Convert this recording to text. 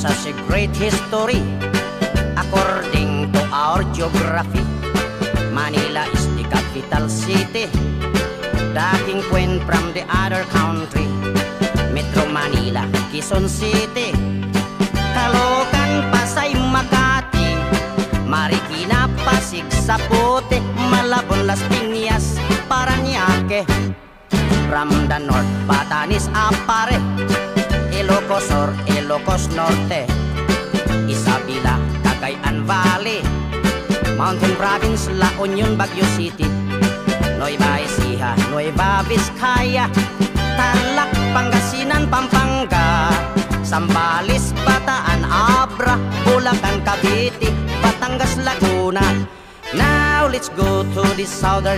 such a great history. According to our geography, Manila is the capital city. The king went from the other country, Metro Manila, Quezon City, Caloocan, Pasay, Makati, Marikina, Pasig, Sapote, Malabon, Las Piñas, Parañaque. From the north, Batanes, Apare, Ilocos Sur, Ilocos Norte, Isabela, Cagayan Valley, Mountain Province, La Union, Baguio City, Nueva Ecija, Nueva Vizcaya, Tarlac, Pangasinan, Pampanga, Zambales, Bataan, Abra, Bulacan, Cavite, Batangas, Laguna. Now let's go to the southern